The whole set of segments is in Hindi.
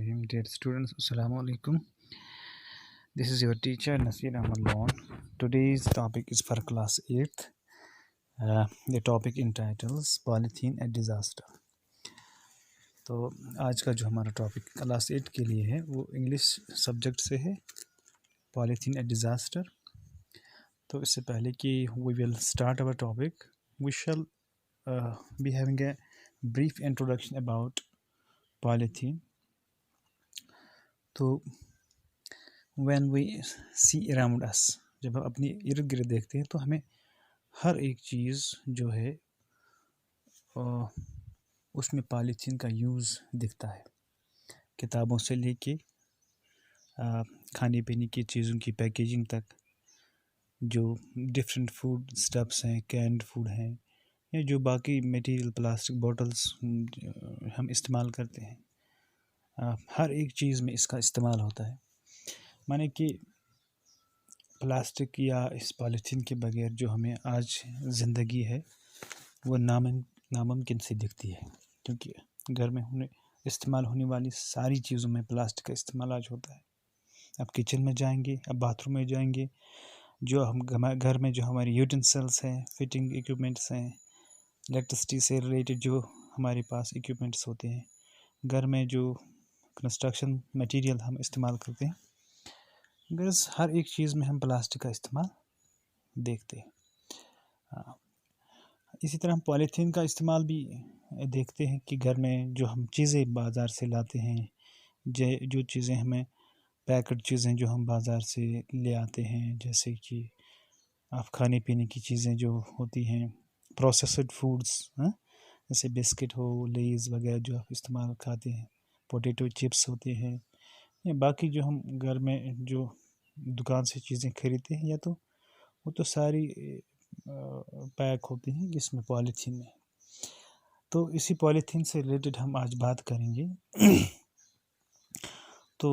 Bismillahirrahmanirrahim. Dear students, Assalamu alaikum. This is your teacher Nasir Ahmad Lawan. Today's topic is for class 8th. The topic entitles Polythene a Disaster. तो आज का जो हमारा टॉपिक क्लास 8 के लिए है वो इंग्लिश सब्जेक्ट से है, पॉलीथीन ए डिज़ास्टर. तो इससे पहले कि we will start our topic, we shall be having a brief introduction about polythene. तो when we see around us, जब हम अपनी इर्द गिर्द देखते हैं तो हमें हर एक चीज़ जो है उसमें पॉलीथीन का यूज़ दिखता है. किताबों से लेके खाने पीने की चीज़ों की पैकेजिंग तक, जो डिफरेंट फूड स्टफ्स हैं, कैंड फूड हैं, या जो बाकी मटेरियल प्लास्टिक बॉटल्स हम इस्तेमाल करते हैं, हर एक चीज़ में इसका इस्तेमाल होता है. माने कि प्लास्टिक या इस पॉलीथीन के बगैर जो हमें आज ज़िंदगी है वो नामुमकिन सी दिखती है, क्योंकि घर में इस्तेमाल होने वाली सारी चीज़ों में प्लास्टिक का इस्तेमाल आज होता है. अब किचन में जाएंगे, अब बाथरूम में जाएंगे, जो हम घर में जो हमारे यूटेंसिल्स हैं, फिटिंग इक्विपमेंट्स हैं, इलेक्ट्रिसिटी से रिलेटेड जो हमारे पास इक्विपमेंट्स होते हैं, घर में जो कंस्ट्रक्शन मटेरियल हम इस्तेमाल करते हैं, बस हर एक चीज़ में हम प्लास्टिक का इस्तेमाल देखते हैं. इसी तरह हम पॉलीथीन का इस्तेमाल भी देखते हैं कि घर में जो हम चीज़ें बाज़ार से लाते हैं, जो चीज़ें हमें पैकेट चीज़ें जो हम बाज़ार से ले आते हैं, जैसे कि आप खाने पीने की चीज़ें जो होती हैं, प्रोसेस्ड फूड्स, जैसे बिस्किट हो, लेज़ वगैरह जो आप इस्तेमाल खाते हैं, पोटैटो चिप्स होते हैं, या बाकी जो हम घर में जो दुकान से चीज़ें खरीदते हैं, या तो वो तो सारी पैक होती हैं जिसमें पॉलीथीन में. तो इसी पॉलीथीन से रिलेटेड हम आज बात करेंगे. तो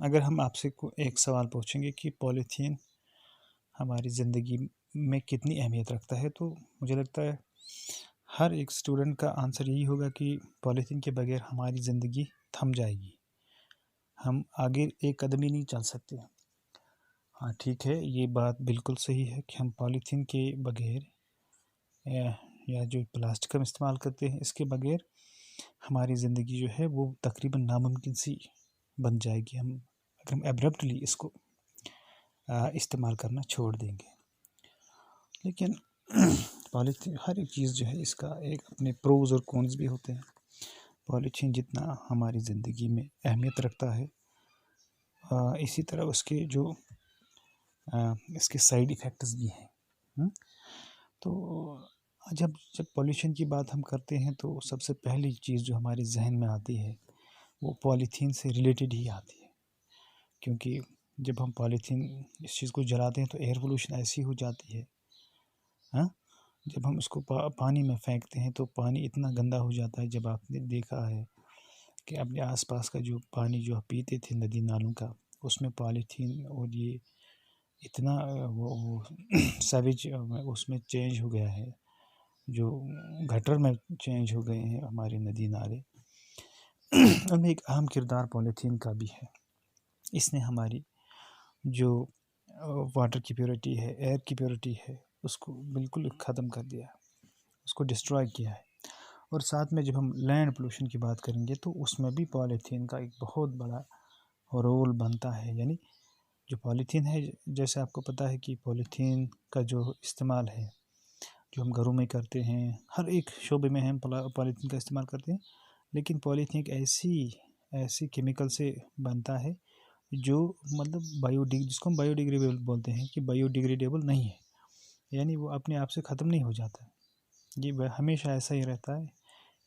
अगर हम आपसे एक सवाल पूछेंगे कि पॉलीथीन हमारी ज़िंदगी में कितनी अहमियत रखता है, तो मुझे लगता है हर एक स्टूडेंट का आंसर यही होगा कि पॉलीथीन के बगैर हमारी ज़िंदगी थम जाएगी, हम आगे एक कदम ही नहीं चल सकते. हाँ ठीक है, ये बात बिल्कुल सही है कि हम पॉलीथीन के बगैर या जो प्लास्टिक हम इस्तेमाल करते हैं, इसके बगैर हमारी ज़िंदगी जो है वो तकरीबन नामुमकिन सी बन जाएगी, अगर हम एब्रप्टली इसको इस्तेमाल करना छोड़ देंगे. लेकिन पॉलीथीन हर एक चीज़ जो है इसका एक अपने प्रोज और कॉन्स भी होते हैं. पॉलीथीन जितना हमारी ज़िंदगी में अहमियत रखता है, इसी तरह उसके जो इसके साइड इफ़ेक्ट्स भी हैं. तो जब पॉल्यूशन की बात हम करते हैं तो सबसे पहली चीज़ जो हमारे जहन में आती है वो पॉलीथीन से रिलेटेड ही आती है, क्योंकि जब हम पॉलीथीन इस चीज़ को जलाते हैं तो एयर पोल्यूशन ऐसी हो जाती है. जब हम उसको पानी में फेंकते हैं तो पानी इतना गंदा हो जाता है. जब आपने देखा है कि अपने आसपास का जो पानी जो आप पीते थे नदी नालों का, उसमें पॉलीथीन और ये इतना वो सैवेज उसमें चेंज हो गया है, जो गटर में चेंज हो गए हैं हमारे नदी नाले. उनमें एक अहम किरदार पॉलीथीन का भी है. इसने हमारी जो वाटर की प्योरिटी है, एयर की प्योरिटी है, उसको बिल्कुल ख़त्म कर दिया है, उसको डिस्ट्रॉय किया है. और साथ में जब हम लैंड पोल्यूशन की बात करेंगे तो उसमें भी पॉलीथीन का एक बहुत बड़ा रोल बनता है. यानी जो पॉलीथीन है, जैसे आपको पता है कि पॉलीथीन का जो इस्तेमाल है जो हम घरों में करते हैं, हर एक शोबे में हम पॉलीथीन का इस्तेमाल करते हैं. लेकिन पॉलीथीन एक ऐसी केमिकल से बनता है जो मतलब जिसको हम बायोडिग्रेडेबल बोलते हैं, कि बायोडिग्रेडेबल नहीं है, यानी वो अपने आप से ख़त्म नहीं हो जाता. ये हमेशा ऐसा ही रहता है,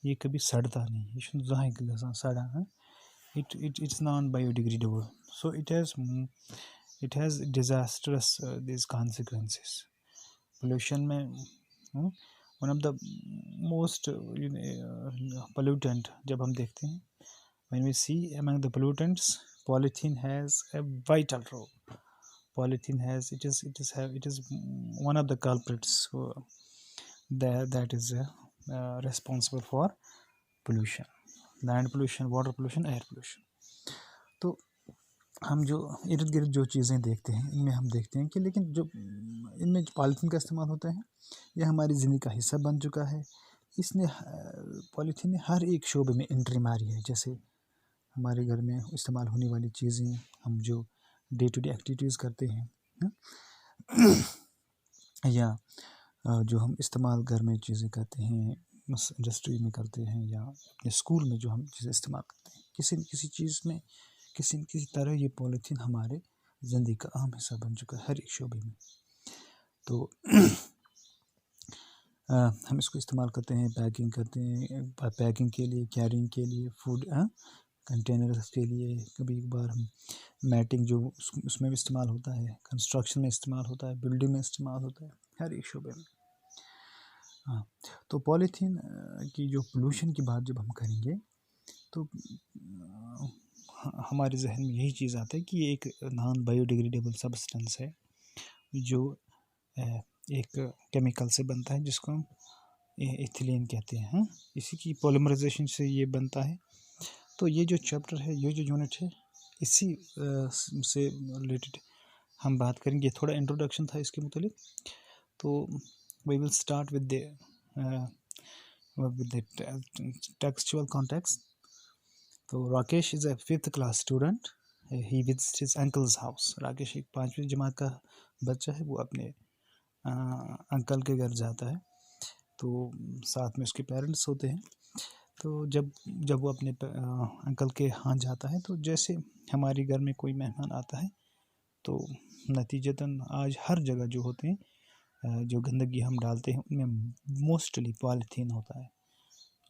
ये कभी सड़ता नहीं, ये जहाँ सड़ा है, it's non-biodegradable, so it has disastrous these consequences. Pollution में one of the most pollutant जब हम देखते हैं, when we see among the pollutants, polythene has a vital role. Polythene has it is one of the culprits that is responsible for pollution, land pollution, water pollution, air pollution. तो हम जो इर्द गिर्द जो चीज़ें देखते हैं, इनमें हम देखते हैं कि लेकिन जो इनमें जो पॉलीथीन का इस्तेमाल होता है, यह हमारी ज़िंदगी का हिस्सा बन चुका है। इसने पॉलीथीन ने हर एक शोबे में एंट्री मारी है। जैसे हमारे घर में इस्तेमाल होने वाली चीज़ें, हम जो डे टू डे एक्टिविटीज़ करते हैं, या जो हम इस्तेमाल घर में चीज़ें करते हैं, इंडस्ट्री में करते हैं, या अपने स्कूल में जो हम चीज़ें इस्तेमाल करते हैं, किसी न किसी चीज़ में किसी न किसी तरह ये पॉलीथीन हमारे ज़िंदगी का अहम हिस्सा बन चुका है, हर एक शोबे में। तो हम इसको इस्तेमाल करते हैं, पैकिंग करते हैं, पैकिंग के लिए, कैरिंग के लिए, फूड कंटेनर्स के लिए। कभी एक बार हम मैटिंग जो उसमें भी इस्तेमाल होता है, कंस्ट्रक्शन में इस्तेमाल होता है, बिल्डिंग में इस्तेमाल होता है, हर एक शोबे में। हाँ, तो पॉलीथीन की जो पोल्यूशन की बात जब हम करेंगे, तो हमारे जहन में यही चीज़ आता है कि ये एक नॉन बायोडिग्रेडेबल सब्सटेंस है, जो एक केमिकल से बनता है, जिसको हम इथिलीन कहते हैं। इसी की पॉलीमराइजेशन से ये बनता है। तो ये जो चैप्टर है, ये जो यूनिट है, इसी से रिलेटेड हम बात करेंगे। थोड़ा इंट्रोडक्शन था इसके मुतालिक। तो we will start with the textual context. तो Rakesh is a 5th class student. He visits his uncle's house. Rakesh एक 5वीं जमात का बच्चा है, वो अपने अंकल के घर जाता है। तो साथ में उसके पेरेंट्स होते हैं। तो जब वो अपने अंकल के यहाँ जाता है, तो जैसे हमारे घर में कोई मेहमान आता है, तो नतीजतन आज हर जगह जो होते हैं, जो गंदगी हम डालते हैं, उनमें मोस्टली पॉलीथीन होता है।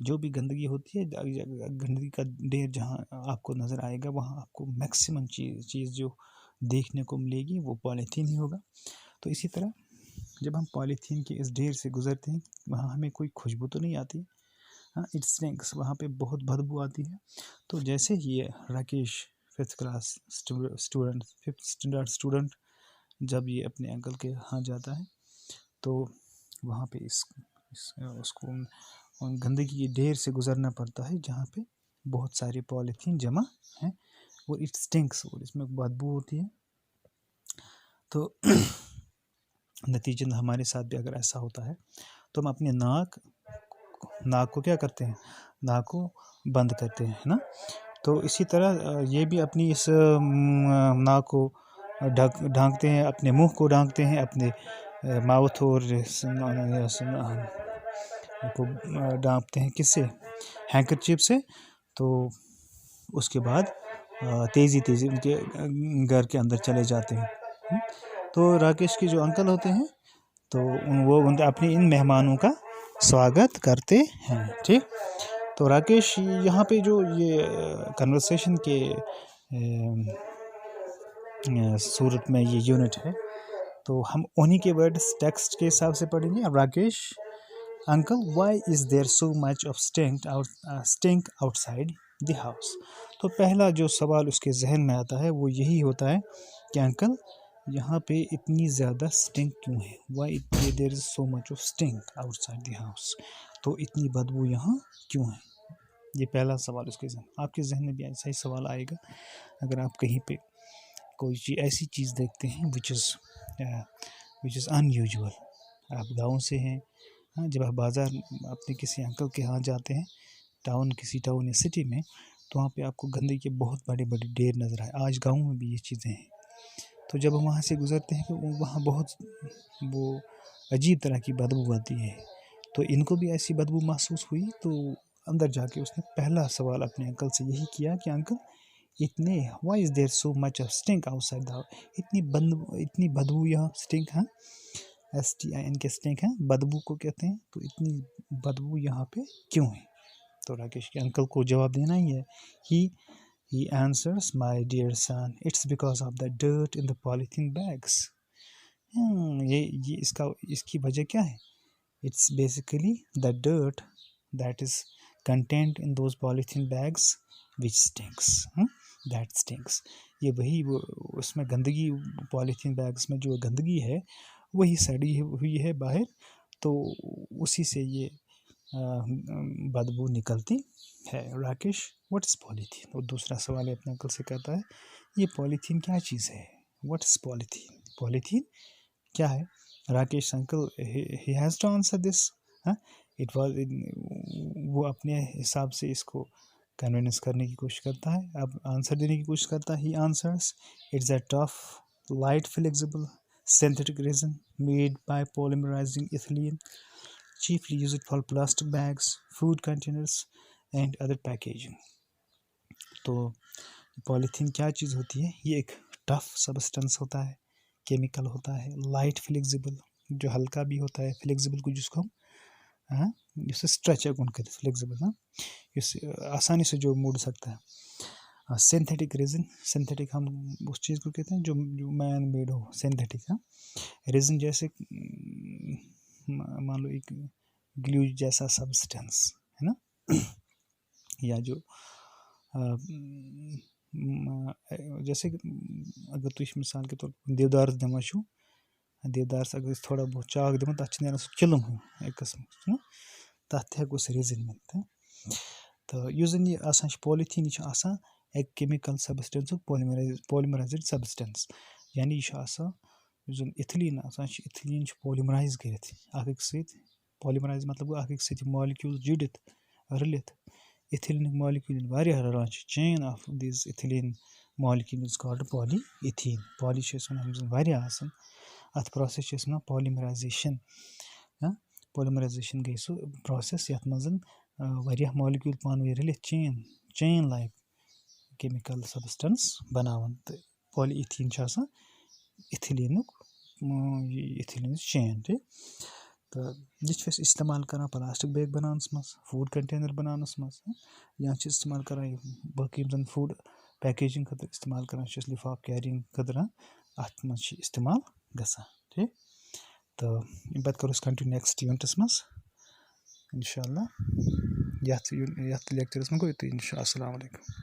जो भी गंदगी होती है, गंदगी का ढेर जहाँ आपको नज़र आएगा, वहाँ आपको मैक्सिमम चीज़ जो देखने को मिलेगी वो पॉलीथीन ही होगा। तो इसी तरह जब हम पॉलीथीन के इस ढेर से गुजरते हैं, वहाँ हमें कोई खुशबू तो नहीं आती, हाँ, इट स्टिंक्स, वहाँ पे बहुत बदबू आती है। तो जैसे ही ये Rakesh 5th class student 5th standard student जब ये अपने अंकल के यहाँ जाता है, तो वहाँ पे उसको गंदगी के ढेर से गुजरना पड़ता है, जहाँ पे बहुत सारे पॉलीथीन जमा हैं, और इट स्टिंक्स, और इसमें बदबू होती है। तो नतीजतन हमारे साथ भी अगर ऐसा होता है, तो हम अपने नाक को क्या करते हैं, नाक को बंद करते हैं, है ना। तो इसी तरह ये भी अपनी इस नाक को ढांकते हैं, अपने मुंह को ढांकते हैं, अपने माउथ और को ढांकते हैं, किससे, हैंकरचीफ से। तो उसके बाद तेज़ी उनके घर के अंदर चले जाते हैं। तो राकेश के जो अंकल होते हैं, तो वो अपने इन मेहमानों का स्वागत करते हैं, ठीक। तो राकेश यहाँ पे जो ये कन्वर्सेशन के सूरत में ये यूनिट है, तो हम उन्हीं के वर्ड्स टेक्स्ट के हिसाब से पढ़ेंगे। Rakesh, uncle, why is there so much of stink outside the house. तो पहला जो सवाल उसके जहन में आता है, वो यही होता है कि अंकल, यहाँ पे इतनी ज़्यादा स्टिंक क्यों है, why there is so much of stink outside the house. तो इतनी बदबू यहाँ क्यों है, ये पहला सवाल उसके जहन। आपके जहन में भी ऐसा ही सवाल आएगा अगर आप कहीं पे कोई ऐसी चीज़ देखते हैं विच इज़ अनयूजुअल। आप गाँव से हैं, हाँ, जब आप बाज़ार अपने किसी अंकल के यहाँ जाते हैं, किसी टाउन या सिटी में, तो वहाँ पे आपको गंदगी के बहुत बड़े बड़े ढेर नज़र आए। आज गाँव में भी ये चीज़ें हैं। तो जब हम वहाँ से गुज़रते हैं, तो वहाँ बहुत वो अजीब तरह की बदबू आती है। तो इनको भी ऐसी बदबू महसूस हुई, तो अंदर जाके उसने पहला सवाल अपने अंकल से यही किया कि uncle, why is there so much of stink outside the house. इतनी बदबू यहाँ, स्टिंक है, STIN के स्टिंक है, बदबू को कहते हैं। तो इतनी बदबू यहाँ पे क्यों है। तो राकेश के अंकल को जवाब देना ही है। He answers, my dear son, it's because of the dirt in the polythene bags. ये इसकी वजह क्या है? It's basically the dirt that is contained in those polythene bags which stinks. That stinks. ये वही उसमें गंदगी, पॉलीथीन बैग्स में जो गंदगी है, वही सड़ी हुई है बाहर, तो उसी से ये बदबू निकलती है। Rakesh, what is polythene? और दूसरा सवाल है अपने अंकल से कहता है ये पॉलीथीन क्या चीज़ है? What is polythene? पॉलीथीन क्या है? Rakesh uncle he has to answer this. हाँ, इट वाज, वो अपने हिसाब से इसको कन्विंस करने की कोशिश करता है, अब आंसर देने की कोशिश करता है। He answers, it's a tough light flexible synthetic resin made by polymerizing ethylene, chiefly used for plastic bags, food containers and other packaging. तो पॉलीथीन क्या चीज़ होती है? ये एक टफ सब्सटेंस होता है, केमिकल होता है, लाइट फ्लेक्सिबल, जो हल्का भी होता है, फ्लेक्सिबल को जिसको हम जिससे स्ट्रेचेबल कहते हैं, फ्लेक्सिबल, हाँ, इस आसानी से जो मुड़ सकता है। सिंथेटिक रेजिन, सिंथेटिक हम उस चीज़ को कहते हैं जो मैन मेड हो, सिंथेटिक। हाँ, रेजिन जैसे मान लो एक ग्लू जैसा सब्सटेंस है ना, या जो जैसे अगर तुम मिसाल के तौर पर देवदार दिमा देवदार अगर थोड़ा बहुत चाक दिमा तक सह चिलम एक कस्म तथ हेको रेजिन वन। तो जन यह पॉलीथीन यह एक केमिकल सब्सटेंस पॉलीमराइज्ड सब्सटेंस, यानी यह जन इथिलीन इथिलीन पॉलीमराइज कर पॉलीमराइज मतलब गो मॉलिक्यूल जुड़ित रलित इथिलीन मॉलिक्यूल वारिया रलान chain of this ethylene molecule is called polyethene. Poly वारिया आसन अत प्रोसेस वन पॉलीमराइजेशन। पॉलीमराइजेशन गई सो प्रोसेस यथ मजन वारिया मॉलिक्यूल पान वे रलित चेन लाइक केमिकल सब्सटेंस बनावन। तो पॉलीइथीन इथिलीन चेन। तो यह इस्तेमाल कर प्लास्टिक बैग बनानस मज, फूड कंटेनर बनानस मज, या इस्तेमाल कर बाकी जन फूड पैकेजिंग खतर इस्तेमाल कर लिफाफ कैरिंग खतर अत मज इस्तेमाल गसान। ठीक, तो पे करो कंटिन्यू नेक्स्ट यूनिटस मज इंशाल्लाह। यथ लेक्चरस में गो। अस्सलाम वालेकुम।